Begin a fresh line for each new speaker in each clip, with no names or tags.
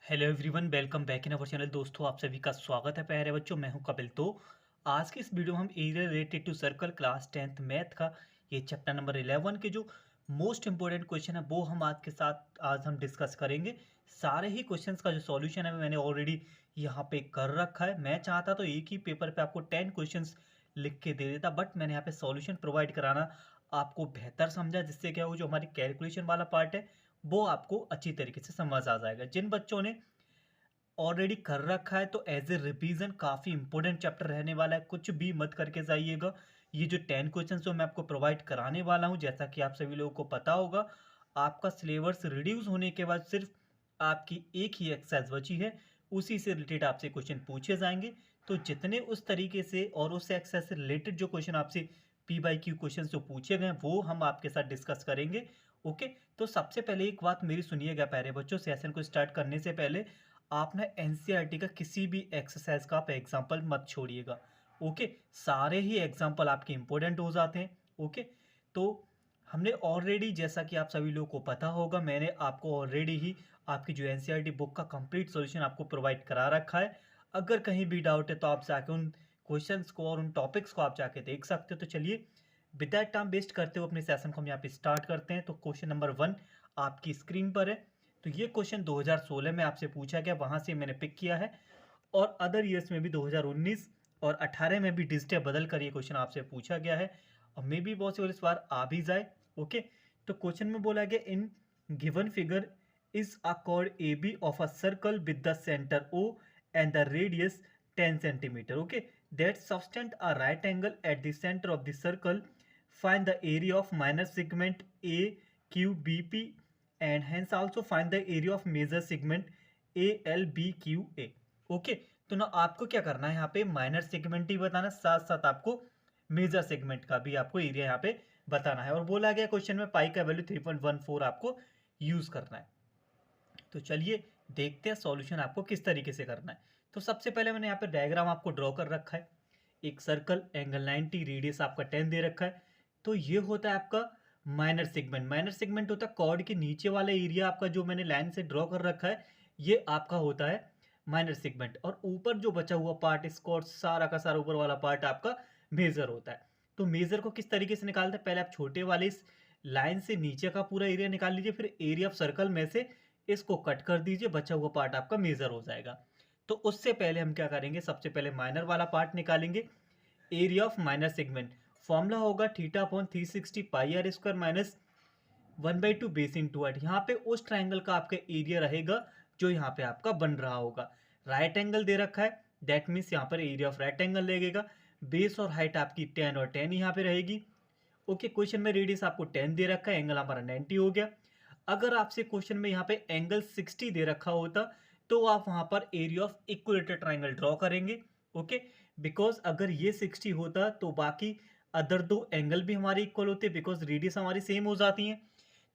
Hello everyone, welcome back in our channel. दोस्तों, आप सभी का स्वागत है। प्यारे बच्चों, मैं हूं कपिल। तो आज की इस वीडियो में हम area related to circle class 10th math का ये चैप्टर नंबर 11 के जो मोस्ट इंपॉर्टेंट क्वेश्चन है वो हम आज हम डिस्कस करेंगे। सारे ही क्वेश्चंस का जो सॉल्यूशन है मैंने ऑलरेडी यहाँ पे कर रखा है। मैं चाहता तो एक ही पेपर पे आपको 10 क्वेश्चंस लिख के दे देता, बट मैंने यहाँ पे सॉल्यूशन प्रोवाइड कराना आपको बेहतर समझा, जिससे क्या हो, जो हमारी कैलकुलेशन वाला पार्ट है वो आपको अच्छी तरीके से समझ आ जाएगा। जिन बच्चों ने ऑलरेडी कर रखा है तो एज ए रिवीजन काफ़ी इंपॉर्टेंट चैप्टर रहने वाला है, कुछ भी मत करके जाइएगा। ये जो 10 क्वेश्चन जो मैं आपको प्रोवाइड कराने वाला हूँ, जैसा कि आप सभी लोगों को पता होगा, आपका सिलेबस रिड्यूस होने के बाद सिर्फ आपकी एक ही एक्सरसाइज बची है, उसी से रिलेटेड आपसे क्वेश्चन पूछे जाएंगे। तो जितने उस तरीके से और उस एक्सरसाइज से रिलेटेड जो क्वेश्चन आपसे पी बाई क्यू क्वेश्चन जो पूछे गए वो हम आपके साथ डिस्कस करेंगे। ओके, तो सबसे पहले एक बात मेरी सुनिएगा प्यारे बच्चों, सेशन को स्टार्ट करने से पहले आप ना एनसीईआरटी का किसी भी एक्सरसाइज का आप एग्जाम्पल मत छोड़िएगा। ओके, सारे ही एग्जाम्पल आपके इंपॉर्टेंट हो जाते हैं। ओके, तो हमने ऑलरेडी, जैसा कि आप सभी लोगों को पता होगा, मैंने आपको ऑलरेडी ही आपकी जो एनसीईआरटी बुक का कंप्लीट सॉल्यूशन आपको प्रोवाइड करा रखा है। अगर कहीं भी डाउट है तो आप जाके उन क्वेश्चंस को और उन टॉपिक्स को आप जाके देख सकते हो। तो चलिए, विदाउट टाइम वेस्ट करते हुए अपने सेशन को हम यहाँ पे स्टार्ट करते हैं। तो क्वेश्चन नंबर 1 आपकी स्क्रीन पर है। तो ये क्वेश्चन 2016 में आपसे पूछा गया, वहां से मैंने पिक किया है, और अदर ईयर्स में भी 2019 और 18 में भी डिजिट बदल कर ये क्वेश्चन आपसे पूछा गया है, और मे बी पॉसिबल इस बार आ भी जाए। ओके, तो क्वेश्चन में बोला गया, in given figure is a chord AB of a circle with the center O and the radius 10 centimeter. Okay, that subtend a right angle at the center of the circle. Find the area of minor segment AQBP and hence also find the area of major segment ALBQA. Okay, तो ना आपको क्या करना है, यहाँ पे minor segment ही बताना, साथ साथ आपको मेजर सेगमेंट का भी आपको एरिया यहाँ पे बताना है। और बोला गया क्वेश्चन में पाई का वैल्यू 3.14 आपको यूज करना है। तो चलिए देखते हैं सॉल्यूशन आपको किस तरीके से करना है। तो सबसे पहले मैंने यहाँ पे डायग्राम आपको ड्रॉ कर रखा है। एक सर्कल, एंगल 90, रेडियस आपका 10 दे रखा है। तो ये होता है आपका माइनर सेगमेंट। माइनर सेगमेंट होता है कॉर्ड के नीचे वाला एरिया आपका, जो मैंने लाइन से ड्रॉ कर रखा है, ये आपका होता है माइनर सेगमेंट। और ऊपर जो बचा हुआ पार्ट, इस कॉर्ड सारा का सारा ऊपर वाला पार्ट आपका मेजर होता है। तो मेजर को किस तरीके से निकालते हैं, पहले आप छोटे वाले इस लाइन से नीचे का पूरा एरिया निकाल लीजिए, फिर एरिया ऑफ सर्कल में से इसको कट कर दीजिए, बचा हुआ पार्ट आपका मेजर हो जाएगा। तो उससे पहले हम क्या करेंगे, सबसे पहले माइनर वाला पार्ट निकालेंगे। Area of minor segment formula होगा theta upon 360 pi are square minus 1/2 base into height. यहाँ पे उस ट्राइंगल का आपका एरिया रहेगा जो यहाँ पे आपका बन रहा होगा। राइट एंगल दे रखा है, दैट मीन्स यहाँ पर एरिया ऑफ राइट एंगल लगेगा। बेस और हाइट आपकी 10 और 10 यहाँ पे रहेगी। ओके, क्वेश्चन में रेडियस आपको 10 दे रखा है, एंगल हमारा 90 हो गया। अगर आपसे क्वेश्चन में यहाँ पे एंगल 60 दे रखा होता तो आप वहां पर area of equilateral triangle draw करेंगे। ओके, बिकॉज अगर ये 60 होता तो बाकी अदर दो एंगल भी हमारे इक्वल होते, बिकॉज रेडियस हमारी सेम हो जाती है।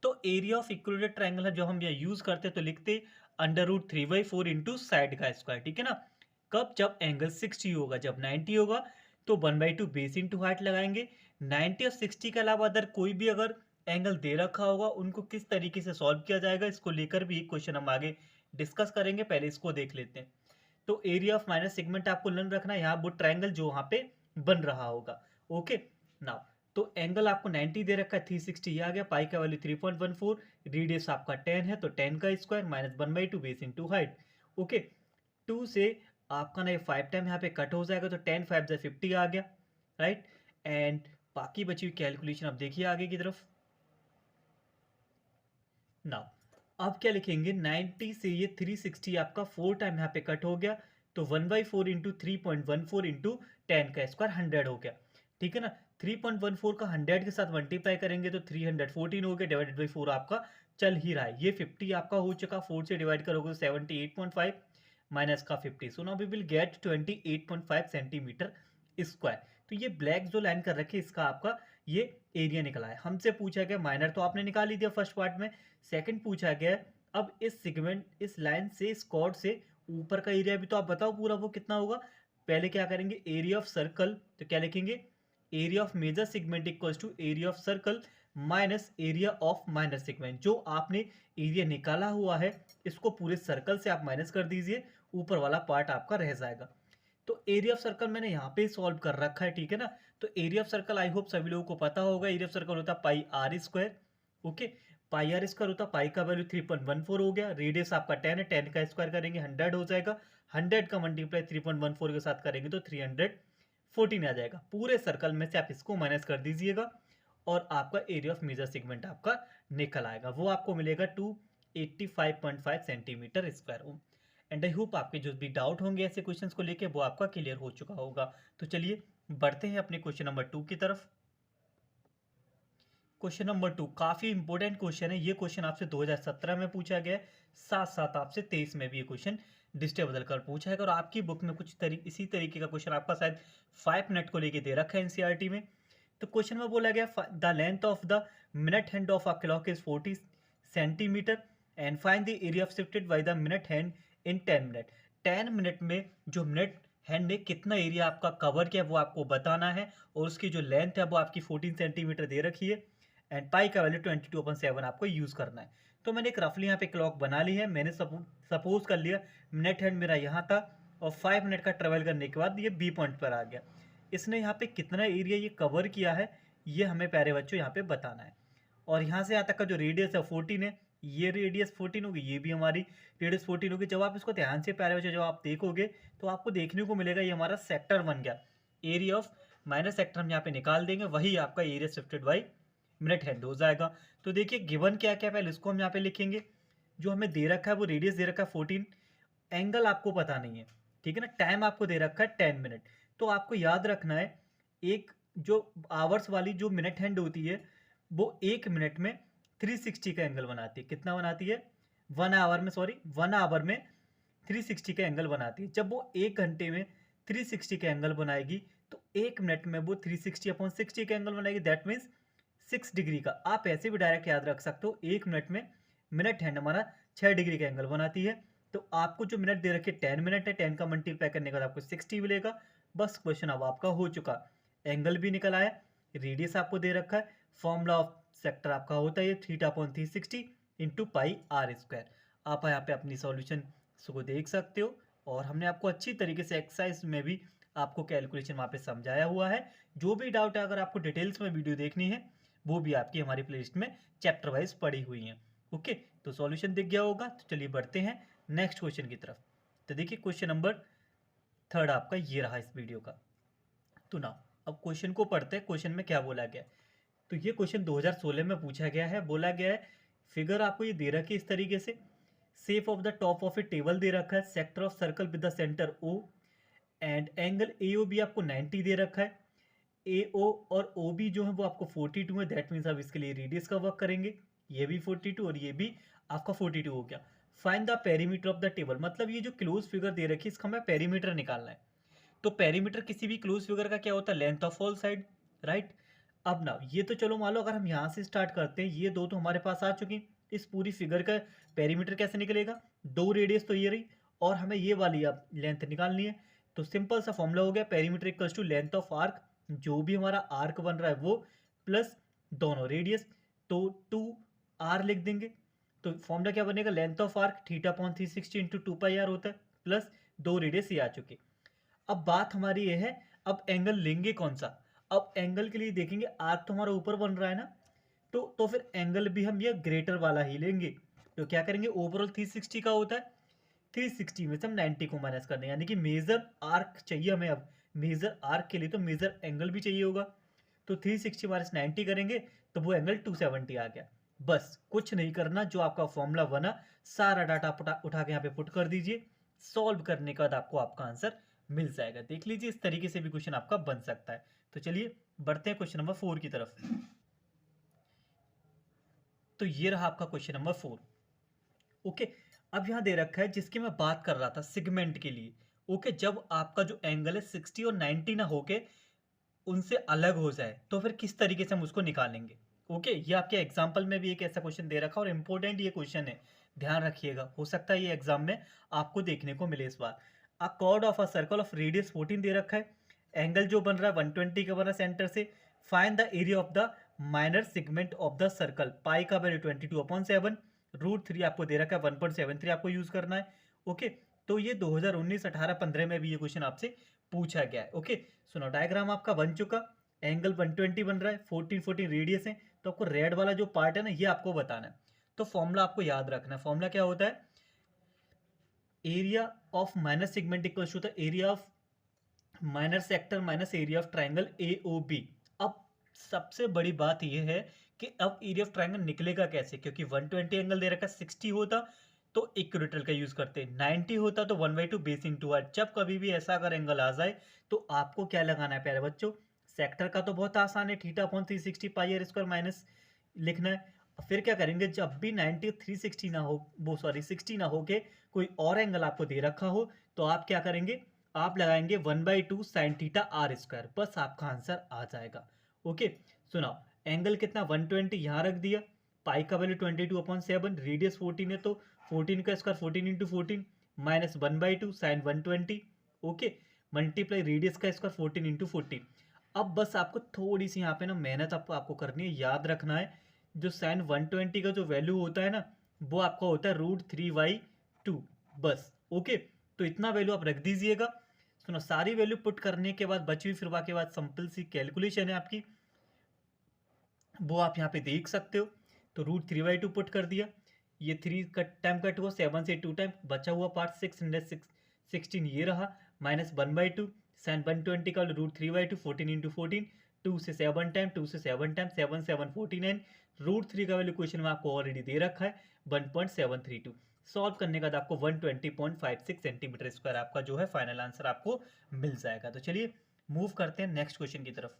तो एरिया ऑफ इक्विलेटरल ट्राइंगल है जो हम यहाँ यूज करते, तो लिखते √3/4 इंटू साइड का स्क्वायर। ठीक है ना, कब, जब एंगल 60 होगा। जब 90 होगा तो 1/2 बेस इंटू हाइट लगाएंगे। 90 और 60 के अलावा अदर कोई भी अगर एंगल दे रखा होगा, उनको किस तरीके से सॉल्व किया जाएगा, इसको लेकर भी एक क्वेश्चन हम आगे डिस्कस करेंगे। पहले इसको देख लेते हैं। तो एरिया ऑफ माइनर सेगमेंट आपको लर्न रखना है, यहाँ वो ट्राइंगल जो वहां पे बन रहा होगा। ओके, नाउ तो एंगल आपको 90 दे रखा है, 360 ये आ गया, पाई का वैल्यू 3.14, रेडियस आपका 10 है तो 10 का square minus 1/2 base into height. Okay, 2 से आपका ना 5 टाइम यहाँ पे कट हो जाएगा, तो 10 5 से 50 आ गया, राइट। एंड बाकी बची हुई कैलकुलेशन अब देखिए आगे की तरफ। नाउ अब क्या लिखेंगे, 90 से ये 360 आपका 4 टाइम यहाँ पे कट हो गया, तो 1/4 इंटू 3.14 इंटू 10 का स्क्वायर 100 हो गया। ठीक है ना, 3.14 का 100 के साथ मल्टीप्लाई करेंगे तो 314 हो गया, डिवाइडेड बाई 4 आपका चल ही रहा है। ये 50 आपका हो चुका, 4 से डिवाइड करोगे तो 78.5 माइनस का 50, so now we will get 28.5 centimetre square. तो ये ब्लैक जो लाइन कर रखी है, इसका आपका ये एरिया निकला है। हमसे पूछा गया माइनर, तो आपने निकाल ही दिया फर्स्ट पार्ट में। सेकंड पूछा गया है, अब इस सेगमेंट, इस लाइन से, इस कॉर्ड से ऊपर का एरिया भी तो आप बताओ पूरा वो कितना होगा। पहले क्या करेंगे, एरिया ऑफ सर्कल, तो क्या लिखेंगे, area of major segment equals to area of circle minus area of minor segment. जो आपने एरिया निकाला हुआ है इसको पूरे सर्कल से आप माइनस कर दीजिए, ऊपर वाला पार्ट आपका रह जाएगा। तो एरिया ऑफ सर्कल मैंने यहाँ पे सॉल्व कर रखा है, ठीक है ना। तो area of circle I hope सभी लोगों को पता होगा, एरिया ऑफ सर्कल होता है pi are square. Okay, pi are square होता है, पाई का वैल्यू 3.14 हो गया, रेडियस आपका 10 है, 10 का स्क्वायर करेंगे 100 हो जाएगा, 100 का मल्टीप्लाई 3.14 के साथ करेंगे तो 314 आ जाएगा। पूरे सर्कल में से आप इसको माइनस कर दीजिएगा और आपका एरिया ऑफ मेजर सेगमेंट आपका निकल आएगा, वो आपको मिलेगा 285.5 centimetre square. And I hope आपके जो भी डाउट होंगे ऐसे क्वेश्चंस को लेके वो आपका क्लियर हो चुका होगा। तो चलिए बढ़ते हैं अपने क्वेश्चन नंबर 2 की तरफ। क्वेश्चन नंबर 2 काफी इंपॉर्टेंट क्वेश्चन है, ये क्वेश्चन आपसे 2017 में पूछा गया है, साथ साथ आपसे 23 में भी ये क्वेश्चन डिस्टे बदल कर पूछा है, और आपकी बुक में कुछ इसी तरीके का क्वेश्चन आपका शायद 5 मिनट को लेके दे रखा है एनसीईआरटी में। तो क्वेश्चन में बोला गया the length of the minute hand of a clock is 40 centimetre and find the area of shifted by the minute hand in 10 minute. 10 minute में जो मिनट हैंड ने कितना एरिया आपका कवर किया वो आपको बताना है, और उसकी जो लेंथ है वो आपकी 14 सेंटीमीटर दे रखी है, एंड पाई का वैल्यू 22/7 आपको यूज करना है। तो मैंने एक रफली यहाँ पे क्लॉक बना ली है, मैंने सपोज कर लिया मिनट हैंड मेरा यहाँ था और 5 मिनट का ट्रेवल करने के बाद ये बी पॉइंट पर आ गया। इसने यहाँ पे कितना एरिया ये कवर किया है ये हमें प्यारे बच्चों यहाँ पे बताना है। और यहाँ से यहाँ तक का जो रेडियस है 14 है, ये रेडियस 14 होगी, ये भी हमारी रेडियस 14 होगी। जब आप इसको ध्यान से प्यारे बच्चों जब आप देखोगे तो आपको देखने को मिलेगा ये हमारा सेक्टर बन गया। एरिया ऑफ माइनस सेक्टर हम यहाँ पे निकाल देंगे, वही आपका area shifted by minute hand हो जाएगा। तो देखिए गिवन क्या क्या, पहले इसको हम यहाँ पे लिखेंगे। जो हमें दे रखा है वो रेडियस दे रखा है 14, एंगल आपको पता नहीं है, ठीक है ना। टाइम आपको दे रखा है 10 मिनट। तो आपको याद रखना है एक जो आवर्स वाली जो मिनट हैंड होती है वो 1 मिनट में 360 का एंगल बनाती है। कितना बनाती है? 1 आवर में, सॉरी 1 आवर में 360 का एंगल बनाती है। जब वो 1 घंटे में 360 का एंगल बनाएगी तो 1 मिनट में वो 360/60 का एंगल बनाएगी, दैट मीन्स 6 डिग्री का। आप ऐसे भी डायरेक्ट याद रख सकते हो, 1 मिनट में मिनट हैंड हमारा 6 डिग्री का एंगल बनाती है। तो आपको जो मिनट दे रखे 10 मिनट है, 10 का मल्टीप्लाई करने के बाद आपको 60 मिलेगा। बस क्वेश्चन अब आपका हो चुका, एंगल भी निकल आया, रेडियस आपको दे रखा है, फॉर्मूला ऑफ सेक्टर आपका होता है θ/360 इंटू पाई आर स्क्वायर। आप यहाँ पे अपनी सॉल्यूशन को देख सकते हो, और हमने आपको अच्छी तरीके से एक्सरसाइज में भी आपको कैलकुलेशन वहाँ पे समझाया हुआ है। जो भी डाउट है अगर आपको डिटेल्स में वीडियो देखनी है वो भी आपकी हमारी प्लेलिस्ट में चैप्टर वाइज पड़ी हुई है। ओके, तो सॉल्यूशन दिख गया होगा। तो चलिए बढ़ते हैं नेक्स्ट क्वेश्चन की तरफ। तो देखिए क्वेश्चन नंबर 3 आपका ये रहा इस वीडियो का। तो ना अब क्वेश्चन को पढ़ते हैं, क्वेश्चन में क्या बोला गया। तो ये क्वेश्चन 2016 में पूछा गया है। बोला गया है फिगर आपको ये दे रखी है इस तरीके से, shape of the top of a table दे रखा है, sector of circle with the center O, and angle A O B आपको 90 दे रखा है। ए ओ और ओ बी जो है वो आपको 42 है, दैट मीन्स आप इसके लिए रेडियस का वर्क करेंगे। ये भी 42 और ये भी आपका 42 हो गया। Find the perimeter of the table, मतलब ये जो क्लोज फिगर दे रखी है इसका हमें पेरीमीटर निकालना है। तो पेरीमीटर किसी भी क्लोज फिगर का क्या होता है? Length of all side, right. अब ना ये तो चलो मान लो अगर हम यहाँ से स्टार्ट करते हैं, ये दो तो हमारे पास आ चुकी, इस पूरी फिगर का पेरीमीटर कैसे निकलेगा? 2 रेडियस तो ये रही और हमें ये वाली अब लेंथ निकालनी है। तो सिंपल सा फॉर्मूला हो गया, perimeter equals to length of arc, जो भी हमारा आर्क बन रहा है वो, प्लस दोनों रेडियस, तो 2r लिख देंगे। तो फॉर्मूला क्या बनेगा? Length of arc θ/360 into 2πr होता है, प्लस 2 रेडियस ये आ चुके। अब बात हमारी ये है, अब एंगल लेंगे कौन सा? अब एंगल के लिए देखेंगे, आर्क तो हमारा ऊपर बन रहा है ना, तो फिर एंगल भी हम ये ग्रेटर वाला ही लेंगे। तो क्या करेंगे, ओवरऑल 360 का होता है, 360 में से हम 90 को माइनस करने, यानी कि मेजर आर्क चाहिए हमें। अब मेजर आर्क के लिए तो मेजर एंगल भी चाहिए होगा, तो 360 माइनस 90 करेंगे तो वो एंगल 270 आ गया। बस कुछ नहीं करना, जो आपका फॉर्मूला बना सारा डाटा उठा के यहाँ पे पुट कर दीजिए। सॉल्व करने के बाद आपको आपका आंसर मिल जाएगा। देख लीजिए इस तरीके से भी क्वेश्चन आपका बन सकता है। तो चलिए बढ़ते हैं क्वेश्चन नंबर 4 की तरफ। तो ये रहा आपका क्वेश्चन नंबर 4। ओके, अब यहाँ दे रखा है जिसकी मैं बात कर रहा था सेगमेंट के लिए। ओके, जब आपका जो एंगल है 60 और 90 ना होके उनसे अलग हो जाए तो फिर किस तरीके से हम उसको निकालेंगे। ओके, ये आपके एग्जाम्पल में भी एक ऐसा क्वेश्चन दे रखा और इंपॉर्टेंट ये क्वेश्चन है, ध्यान रखिएगा, हो सकता है ये एग्जाम में आपको देखने को मिले इस बार। A chord of a circle of radius 14 दे रखा है, एंगल जो बन रहा है 120 का बन रहा है सेंटर से। Find the area of the minor segment of the circle, pi का वैल्यू 22/7, √3 आपको दे रखा है, 1.73 आपको यूज करना है। ओके, तो ये 2019, 18, 15 में भी ये क्वेश्चन आपसे पूछा गया है। ओके, सुनो, डायग्राम आपका बन चुका, एंगल 120 बन रहा है, 14 रेडियस है, तो आपको रेड वाला जो पार्ट है ना, ये आपको बताना है। तो फॉर्मूला आपको याद रखना है। फॉर्मूला क्या होता है? Area of minor segment equals to the area of minor sector minus area of triangle A O B. अब सबसे बड़ी बात यह है कि अब एरिया ऑफ ट्राइंगल निकलेगा कैसे, क्योंकि 120 एंगल दे रखा, 60 होता तो इक्विलेटरल का यूज करते, 90 होता तो 1/2 बेस इंटू आर। जब कभी भी ऐसा अगर एंगल आ जाए तो आपको क्या लगाना है प्यारे बच्चों? सेक्टर का तो बहुत आसान है, θ/360 पाई आर स्क्वायर माइनस लिखना है। फिर क्या करेंगे, जब भी 90 360 ना हो, वो सॉरी 60 ना हो के कोई और एंगल आपको दे रखा हो, तो आप क्या करेंगे, आप लगाएंगे 1/2 साइन थीटा आर स्क्वायर, बस आपका आंसर आ जाएगा। ओके, सुनाओ, एंगल कितना 120 यहाँ रख दिया, पाई का वैल्यू 22/7, रेडियस 14 है तो 14 का square 14 into 14 minus 1/2 sine 120। Okay, multiply radius का स्क्वायर 14 इंटू 14। अब बस आपको थोड़ी सी यहाँ पे ना मेहनत आपको करनी है, याद रखना है जो साइन 120 का जो वैल्यू होता है ना, वो आपका होता है √3/2 बस। ओके, तो इतना वैल्यू आप रख दीजिएगा। सुनो, सारी वैल्यू पुट करने के बाद बची हुई फिर के बाद सिंपल सी कैलकुलेशन है आपकी, वो आप यहाँ पे देख सकते हो। तो √3/2 पुट कर दिया, ये 3 कट टाइम कट हुआ, 7 से 2 टाइम, बचा हुआ पार्ट 616 ये रहा, माइनस 1/2 साइन 120 का √3/2, 14 इंटू 14, 2 से 7 टाइम, 2 से 7 टाइम, 7 7 49, √3 का वैल्यू क्वेश्चन में आपको ऑलरेडी दे रखा है 1.732। सॉल्व करने के बाद आपको 120.56 सेंटीमीटर स्क्वायर आपका जो है फाइनल आंसर आपको मिल जाएगा। तो चलिए मूव करते हैं नेक्स्ट क्वेश्चन की तरफ।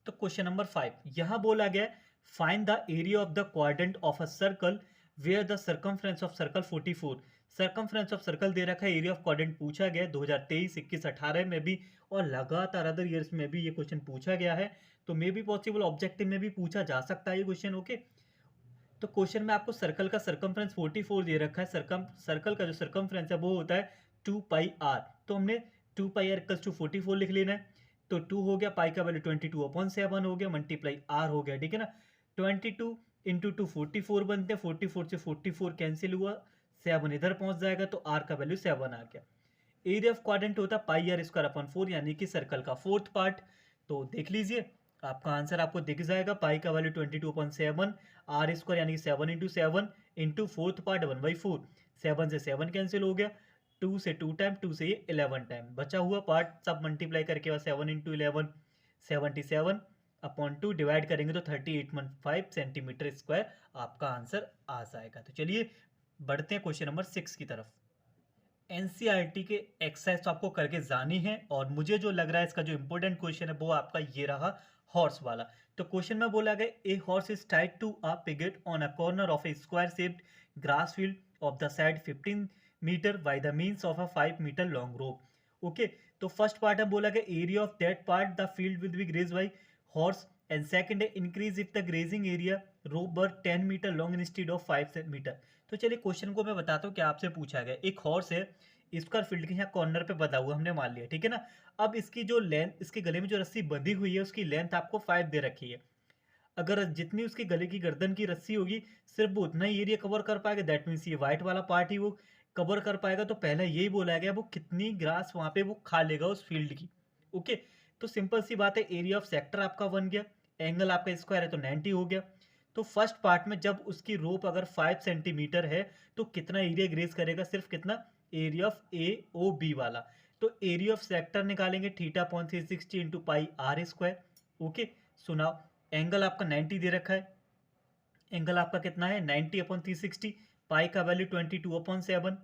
तो क्वेश्चन नंबर 5 यहां बोला गया, find the area of the quadrant of a circle where the circumference of circle 44। Circumference of circle दे रखा है, एरिया ऑफ क्वाड्रेंट पूछा गया 2023, 21, 18 में भी, और लगातार अदर ईयर्स में भी ये क्वेश्चन पूछा गया है। तो मे बी पॉसिबल ऑब्जेक्टिव में भी पूछा जा सकता है ये क्वेश्चन। ओके, तो क्वेश्चन में आपको सर्कल का सर्कमफ्रेंस 44 दे रखा है, सर्कल का जो सर्कमफ्रेंस है वो होता है 2πr, तो हमने 2πr इक्वल्स टू 44 लिख लेना है। तो 2 हो गया, पाई का वैल्यू 22/7 हो गया, मल्टीप्लाई आर हो गया, ठीक है ना। 22 इंटू 2 44 बनते हैं, 44 से 44 कैंसिल हुआ, 7 इधर पहुंच जाएगा तो आर का वैल्यू 7 आ गया। एरिया ऑफ क्वाड्रेंट होता है पाई आर स्क्वायर अपन 4, यानी कि सर्कल का फोर्थ पार्ट। तो देख लीजिए आपका आंसर आपको दिख जाएगा, पाई का वैल्यू 22/7, आर स्क्वायर यानी कि 7 इंटू 7 इंटू फोर्थ पार्ट 1/4, 7 से 7 कैंसिल हो गया, 2 से 2 टाइम, 2 से ये 11 टाइम, बचा हुआ पार्ट सब मल्टीप्लाई करके बाद 7 इंटू 11 77/2 डिवाइड करेंगे तो 38.5 सेंटीमीटर स्क्वायर आपका आंसर आ जाएगा। तो चलिए बढ़ते हैं क्वेश्चन नंबर 6 की तरफ। एनसीईआरटी के एक्सरसाइज तो आपको करके जानी है, और मुझे जो लग रहा है इसका जो इंपॉर्टेंट क्वेश्चन है वो आपका ये रहा, हॉर्स वाला। तो क्वेश्चन में बोला गया, a horse is tied to a peg at on a corner of a square shaped grass field of the side 15 metre by the means of a 5 metre long rope. Okay, तो first part है बोला गया, area of that part the field will be grazed by horse, and second है increase if the grazing area rope were 10 metre long instead of 5 metre. तो चलिए question को मैं बताता हूँ क्या आपसे पूछा गया। एक हॉर्स है, स्क्वायर फील्ड के यहाँ कॉर्नर पे बंधा हुआ हमने मान लिया, ठीक है ना। अब इसकी जो लेंथ, इसके गले में जो रस्सी बंधी हुई है उसकी लेंथ आपको 5 दे रखी है। अगर जितनी उसके गले की गर्दन की रस्सी होगी सिर्फ वो उतना ही एरिया कवर कर पाएगा, दैट मीन्स ये व्हाइट वाला पार्ट ही वो कवर कर पाएगा। तो पहले यही बोला गया वो कितनी ग्रास वहां पे वो खा लेगा उस फील्ड की। ओके, तो सिंपल सी बात है, एरिया ऑफ सेक्टर आपका बन गया, एंगल आपका स्क्वायर है तो 90 हो गया। तो फर्स्ट पार्ट में जब उसकी रोप अगर 5 सेंटीमीटर है तो कितना एरिया ग्रेस करेगा, सिर्फ कितना, area of A O B वाला। तो एरिया ऑफ सेक्टर निकालेंगे θ/360 into pi are square. Okay, सुनाओ, एंगल आपका 90 दे रखा है, एंगल आपका कितना है 90/360, पाई का वैल्यू 22/7।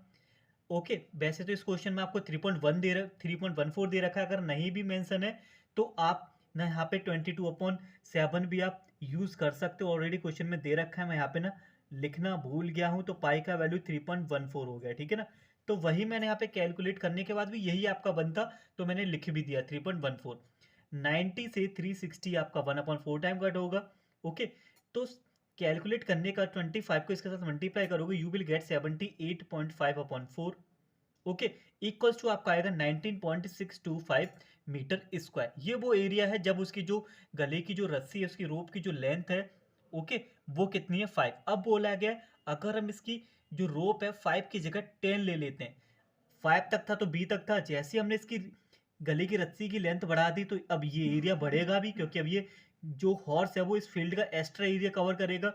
ओके, वैसे तो इस क्वेश्चन में आपको 3.14 दे रखा है, अगर नहीं भी मेंशन है तो आप ना यहाँ पे 22/7 भी आप यूज कर सकते हो, ऑलरेडी क्वेश्चन में दे रखा है, मैं यहाँ पे ना लिखना भूल गया हूँ, तो पाई का वैल्यू 3.14 हो गया, ठीक है ना। तो वही मैंने यहाँ पे कैलकुलेट करने के बाद भी यही आपका बनता, तो मैंने लिख भी दिया 3.14। 90 से 360 आपका 1/4 टाइम कट होगा। ओके, तो कैलकुलेट करने का 25 को इसके साथ मल्टीप्लाई करोगे, you will get 78.5/4। Okay, equals to आपका आएगा 19.625 मीटर स्क्वायर। ये वो एरिया है जब उसकी जो गले की जो रस्सी है, उसकी रोप की जो लेंथ है, ओके, वो कितनी है 5। अब बोला गया है अगर हम इसकी जो रोप है 5 की जगह 10 ले लेते हैं, 5 तक था तो बी तक था, जैसे ही हमने इसकी गले की रस्सी की लेंथ बढ़ा दी तो अब ये एरिया बढ़ेगा भी, क्योंकि अब ये जो हॉर्स है वो इस फील्ड का एक्स्ट्रा एरिया कवर करेगा।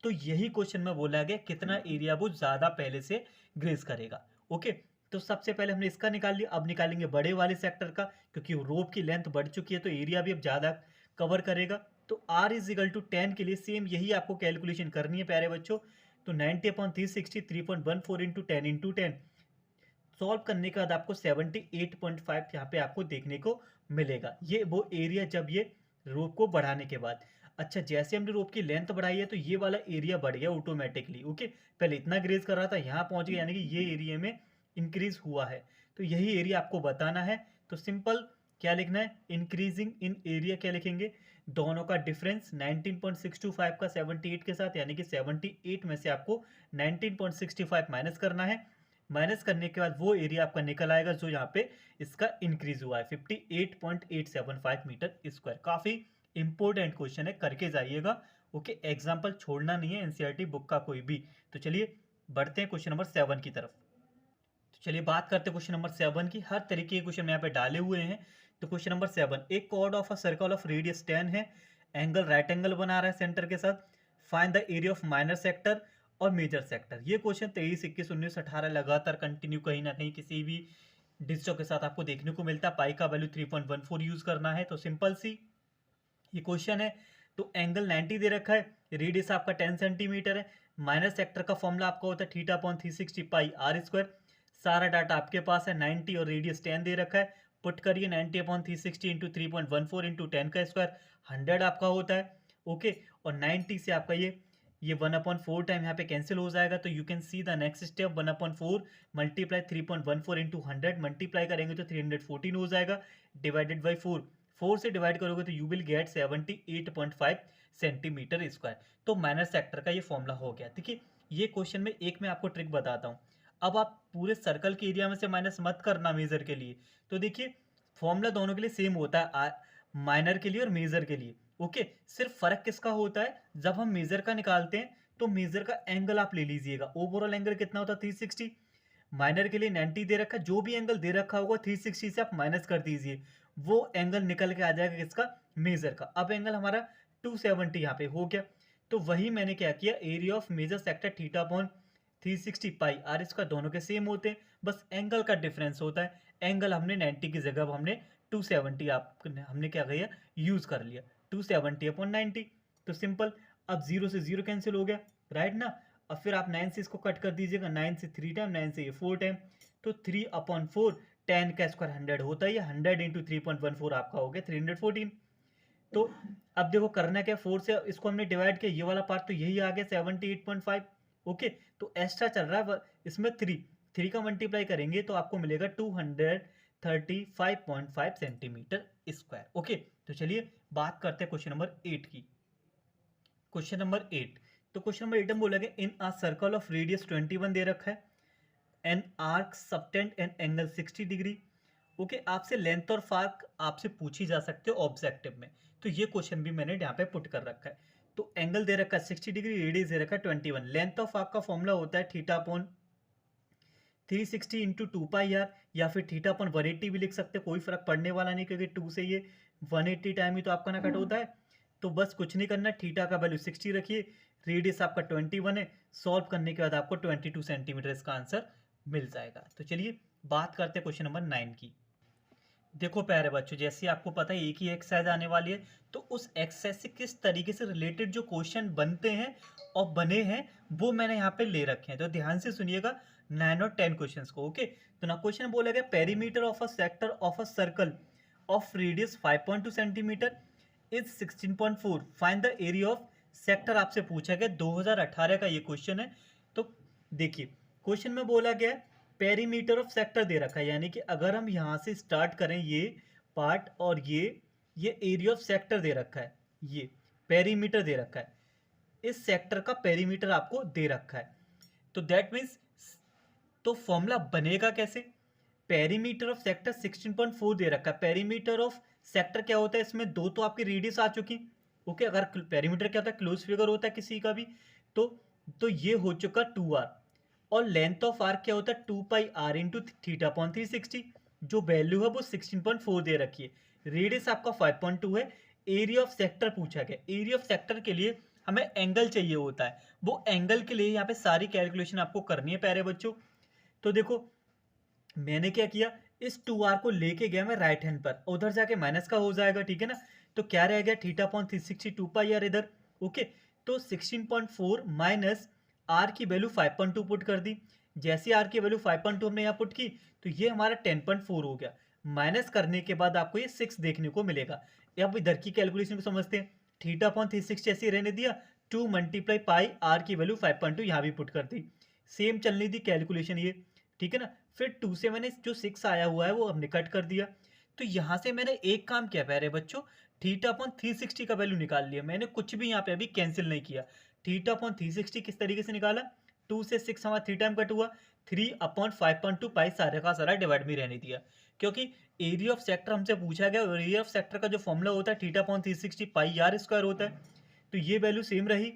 तो यही क्वेश्चन में बोला गया कितना एरिया वो ज्यादा पहले से ग्रेज करेगा। ओके, तो सबसे पहले हमने इसका निकाल लिया, अब निकालेंगे बड़े वाले सेक्टर का, क्योंकि रोप की लेंथ बढ़ चुकी है तो एरिया भी अब ज्यादा कवर करेगा। तो r इज इक्वल टू 10 के लिए सेम यही आपको कैलकुलेशन करनी है प्यारे बच्चों। तो 90/360 3.14 इंटू 10 इंटू 10 सॉल्व करने के बाद आपको 78.5 यहाँ पे आपको देखने को मिलेगा। ये वो एरिया जब ये रोप को बढ़ाने के बाद। अच्छा, जैसे हमने रोप की लेंथ बढ़ाई है तो ये वाला एरिया बढ़ गया ऑटोमेटिकली। ओके, पहले इतना ग्रेज कर रहा था, यहाँ पहुंच गया, यानी कि ये एरिया में इंक्रीज हुआ है। तो यही एरिया आपको बताना है। तो सिंपल क्या लिखना है, इंक्रीजिंग इन एरिया क्या लिखेंगे, दोनों का डिफरेंस 19.625 का 78 के साथ, यानी कि 78 में से आपको 19.65 माइनस करना है। माइनस करने के बाद वो एरिया आपका निकल आएगा जो यहाँ पे इसका इंक्रीज हुआ है 58.875 मीटर स्क्वायर। काफी इंपॉर्टेंट क्वेश्चन है, करके जाइएगा। ओके, एग्जाम्पल छोड़ना नहीं है एनसीईआरटी बुक का कोई भी। तो चलिए बढ़ते हैं क्वेश्चन नंबर 7 की तरफ। तो चलिए बात करते हैं क्वेश्चन नंबर 7 की। हर तरीके के क्वेश्चन यहाँ पे डाले हुए हैं। तो क्वेश्चन नंबर 7, एक chord of a circle of radius 10 है, एंगल राइट एंगल बना रहा है सेंटर के साथ, find the area of minor sector और मेजर सेक्टर। ये क्वेश्चन 23, 21, 19, 18 लगातार कंटिन्यू कहीं ना कहीं किसी भी डिजिटों के साथ आपको देखने को मिलता है। पाई का वैल्यू 3.14 यूज करना है। तो सिंपल सी ये क्वेश्चन है। तो एंगल 90 दे रखा है, रेडियस आपका 10 सेंटीमीटर है, माइनर सेक्टर का फॉर्मूला आपका होता है थीटा/360 पाई आर स्क्वायर। सारा डाटा आपके पास है, 90 और रेडियस 10 दे रखा है। पुट करिए 90/360 इंटू 3.14 इंटू 10 का स्क्वायर, 100 आपका होता है। ओके, और 90 से आपका ये 1/4 टाइम यहाँ पे कैंसिल हो जाएगा। तो you can see the next step, 1/4 multiply 3.14 into 100 multiply करेंगे तो 314 हो जाएगा, डिवाइडेड बाई 4। 4 से डिवाइड करोगे तो you will gate 78.5 centimetre square. तो माइनर सेक्टर का ये फॉर्मूला हो गया। देखिए ये क्वेश्चन में एक मैं आपको ट्रिक बताता हूँ। अब आप पूरे सर्कल के एरिया में से माइनस मत करना मेजर के लिए। तो देखिए फॉर्मूला दोनों के लिए सेम होता है, माइनर के लिए और मेजर के लिए। ओके, सिर्फ फर्क किसका होता है, जब हम मेजर का निकालते हैं तो मेजर का एंगल आप ले लीजिएगा। ओवरऑल एंगल कितना होता है 360, माइनर के लिए 90 दे रखा है, जो भी एंगल दे रखा होगा 360 से आप माइनस कर दीजिए, वो एंगल निकल के आ जाएगा किसका, मेजर का। अब एंगल हमारा 270 यहाँ पे हो गया। तो वही मैंने क्या किया, एरिया ऑफ मेजर सेक्टर थीटा/360 पाई आर इसका दोनों के सेम होते हैं, बस एंगल का डिफरेंस होता है। एंगल हमने 90 की जगह हमने 270 हमने क्या किया, यूज कर लिया 270/90। तो सिंपल, अब 0 से 0 कैंसिल हो गया, राइट ना। अब फिर आप 9 से इसको कट कर दीजिएगा, 9 से 3 टाइम, 9 से ये 4 टाइम, तो 3/4 10 का स्क्वायर 100 होता है, 100 इंटू 3.14 आपका हो गया 314। तो अब देखो करना क्या, 4 से इसको हमने डिवाइड किया, ये वाला पार्ट तो यही आ गया 78.5। ओके, तो एक्स्ट्रा चल रहा है इसमें 3 का मल्टीप्लाई करेंगे तो आपको मिलेगा 235.5 सेंटीमीटर स्क्वायर। ओके, तो चलिए बात करते हैं क्वेश्चन नंबर 8 की। क्वेश्चन नंबर 8, तो क्वेश्चन नंबर 8 में बोला गया इन अ सर्कल ऑफ रेडियस 21 दे रखा है, an arc subtend an angle 60 degree. Okay, आपसे लेंथ और फार्क आपसे पूछी जा सकते हो ऑब्जेक्टिव में, तो ये क्वेश्चन भी मैंने यहाँ पे पुट कर रखा है। तो एंगल दे रखा है 60 डिग्री, रेडियस दे रखा है 21, लेंथ ऑफ आर्क का फॉर्मूला होता है थीटा/360 इंटू 2 पाई आर, या फिर थीटा/180 भी लिख सकते हैं, कोई फर्क पड़ने वाला नहीं, क्योंकि 2 से ये 180 टाइम ही तो आपका ना कट होता है। तो बस कुछ नहीं करना, थीटा का वैल्यू 60 रखिए, रेडियस आपका 21 है, सॉल्व करने के बाद आपको 22 सेंटीमीटर इसका आंसर मिल जाएगा। तो चलिए बात करते हैं क्वेश्चन नंबर 9 की। देखो प्यारे बच्चों, जैसे आपको पता है एक ही एक्सरसाइज आने वाली है, तो उस एक्सरसाइज से किस तरीके से रिलेटेड जो क्वेश्चन बनते हैं और बने हैं वो मैंने यहाँ पे ले रखे हैं। तो ध्यान से सुनिएगा 9 और 10 क्वेश्चंस को। ओके, तो ना क्वेश्चन बोला गया perimeter of a sector of a circle of radius 5.2 centimetre is 16.4, find the area of sector आपसे पूछा गया, 2018 का ये क्वेश्चन है। तो देखिए क्वेश्चन में बोला गया पेरीमीटर ऑफ सेक्टर दे रखा है, यानी कि अगर हम यहाँ से स्टार्ट करें ये पार्ट और ये एरिया ऑफ सेक्टर दे रखा है, ये पेरीमीटर दे रखा है, इस सेक्टर का पेरीमीटर आपको दे रखा है। तो दैट मीन्स तो फॉर्मूला बनेगा कैसे? पेरीमीटर ऑफ सेक्टर 16.4 दे रखा है। पेरीमीटर ऑफ सेक्टर क्या होता है? इसमें दो तो आपकी रेडियस आ चुकी। ओके, अगर पेरीमीटर क्या होता है? क्लोज फिगर होता है किसी का भी। तो तो ये हो चुका 2r। और लेंथ ऑफ आर्क क्या होता है? 2 pi are into theta upon 360। जो वैल्यू है वो 16.4 दे रखी है। रेडियस आपका 5.2 है। एरिया ऑफ सेक्टर पूछा गया। एरिया ऑफ सेक्टर के लिए हमें एंगल चाहिए होता है। वो एंगल के लिए यहाँ पे सारी कैलकुलेशन आपको करनी है प्यारे बच्चों। तो देखो, मैंने क्या किया, इस 2r को लेके गया मैं राइट हैंड पर, उधर जाके माइनस का हो जाएगा, ठीक है ना। तो क्या रह गया? थीटा अपॉन 360 पाई आर इधर। ओके, तो 16.4 माइनस आर की वैल्यू 5.2 पुट कर दी। जैसे आर की वैल्यू 5.2 हमने यहाँ पुट की तो ये हमारा 10.4 हो गया। माइनस करने के बाद आपको ये 6 देखने को मिलेगा। अब इधर की कैलकुलेशन को समझते हैं। थीटा अपॉन 360 ऐसे रहने दिया, 2 मल्टीप्लाई पाई आर की वैल्यू 5.2 यहाँ भी पुट कर दी। सेम चलनी थी कैलकुलेशन ये, ठीक है ना। फिर 2 से मैंने जो 6 आया हुआ है वो हमने कट कर दिया। तो यहाँ से मैंने एक काम किया प्यारे बच्चों, थीटा अपॉन 360 का वैल्यू निकाल लिया। मैंने कुछ भी यहाँ पे अभी कैंसिल नहीं किया। थीटा अपॉन 360 किस तरीके से निकाला? 2 से 6 हमारा 3 टाइम कट हुआ। 3 अपॉन 5.2 पाई सारे का सारा डिवाइड में रहने दिया। क्योंकि एरिया ऑफ सेक्टर हमसे पूछा गया और एरिया ऑफ सेक्टर का जो फॉर्मूला होता है theta upon 360 pi are square होता है। तो ये वैल्यू सेम रही,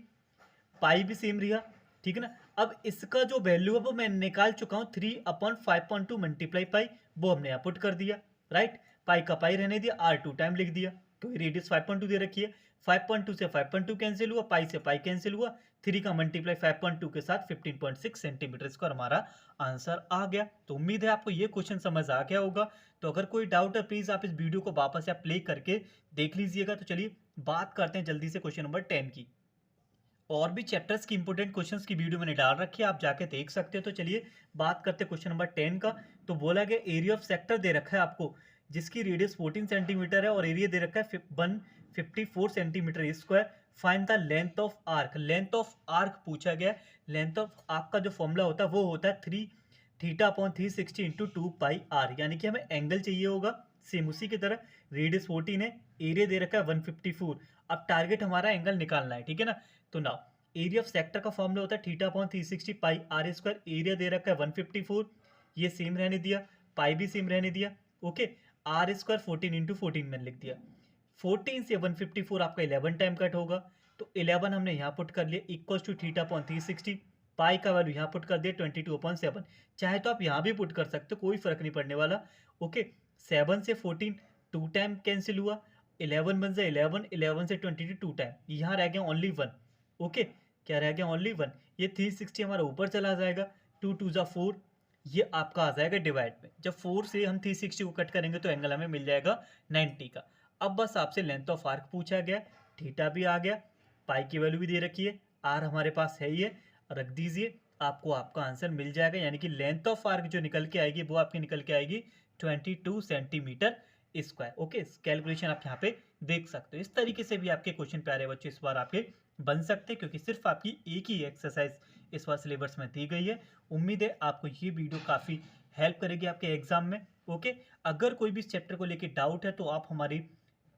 पाई भी सेम रहा, ठीक है ना। अब इसका जो वैल्यू है वो मैं निकाल चुका हूँ, 3 अपॉन 5.2 मल्टीप्लाई पाई, वो हमने यहाँ पुट कर दिया। राइट, पाई का पाई रहने दिया, आर 2 टाइम लिख दिया क्योंकि रेडियस 5.2 दे रखी है। 5.2 से 5.2 कैंसिल हुआ, पाई से पाई कैंसिल हुआ, 3 का मल्टीप्लाई 5.2 के साथ 15.6 सेंटीमीटर स्क्वायर हमारा आंसर आ गया। तो उम्मीद है आपको ये क्वेश्चन समझ आ गया होगा। तो अगर कोई डाउट है प्लीज आप इस वीडियो को वापस या प्ले करके देख लीजिएगा। तो चलिए बात करते हैं जल्दी से क्वेश्चन नंबर 10 की। और भी चैप्टर्स की इंपॉर्टेंट क्वेश्चंस की वीडियो मैंने डाल रखी है, आप जाके देख सकते हो। तो चलिए बात करते हैं क्वेश्चन नंबर 10 का। तो बोला गया एरिया ऑफ सेक्टर दे रखा है आपको, जिसकी रेडियस 14 सेंटीमीटर है और एरिया दे रखा है 154 centimetre square. Find the length of arc. Length of arc पूछा गया। लेंथ ऑफ आर्क का जो फॉर्मूला होता है वो होता है 3 theta upon 360 into 2 pi r, यानी कि हमें एंगल चाहिए होगा सेम उसी की तरह। रेडियस 14 है, एरिया दे रखा है 154। अब टारगेट हमारा एंगल निकालना है, ठीक है ना। तो नाउ एरिया ऑफ सेक्टर का फॉर्मूला होता है theta upon 360 pi are square. Area दे रखा है 154, ये सेम रहने दिया, पाई भी सेम रहने दिया। ओके, आर स्क्वायर 14 इंटू 14 मैंने लिख दिया। 14 से 154 आपका 11 टाइम कट होगा, तो 11 हमने यहाँ पुट कर लिया इक्वल्स टू थीटा अपॉन 360। पाई का वैल्यू यहाँ पुट कर दिया 22/7। चाहे तो आप यहाँ भी पुट कर सकते हो, कोई फर्क नहीं पड़ने वाला। ओके, 7 से 14 2 टाइम कैंसिल हुआ, 11 बन जाए 11, 11 से 22 2 टाइम, यहाँ रह गया ओनली 1। ओके, क्या रह गया? ओनली 1। ये 360 हमारा ऊपर चला जाएगा, 2 2 जा 4, ये आपका आ जाएगा डिवाइड में। जब 4 से हम 360 को कट करेंगे तो एंगल हमें मिल जाएगा 90 का। अब बस आपसे लेंथ ऑफ आर्क पूछा गया, थीटा भी आ गया, पाई की वैल्यू भी दे रखी है, आर हमारे पास है ही है, रख दीजिए, आपको आपका आंसर मिल जाएगा। यानी कि लेंथ ऑफ आर्क जो निकल के आएगी वो आपकी निकल के आएगी 22 सेंटीमीटर स्क्वायर। ओके, कैलकुलेशन आप यहाँ पे देख सकते हो। इस तरीके से भी आपके क्वेश्चन प्यारे बच्चे इस बार आपके बन सकते हैं, क्योंकि सिर्फ आपकी एक ही एक्सरसाइज इस बार सिलेबस में दी गई है। उम्मीद है आपको ये वीडियो काफ़ी हेल्प करेगी आपके एग्जाम में। ओके, अगर कोई भी चैप्टर को लेके डाउट है तो आप हमारी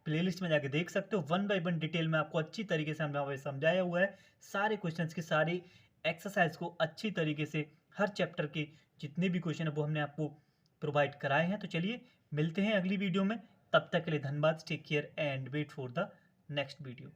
प्लेलिस्ट में जाके देख सकते हो। 1 बाय 1 डिटेल में आपको अच्छी तरीके से हमने समझाया हुआ है। सारे क्वेश्चंस की सारी एक्सरसाइज को अच्छी तरीके से, हर चैप्टर के जितने भी क्वेश्चन है वो हमने आपको प्रोवाइड कराए हैं। तो चलिए मिलते हैं अगली वीडियो में, तब तक के लिए धन्यवाद। Take care and wait for the next video.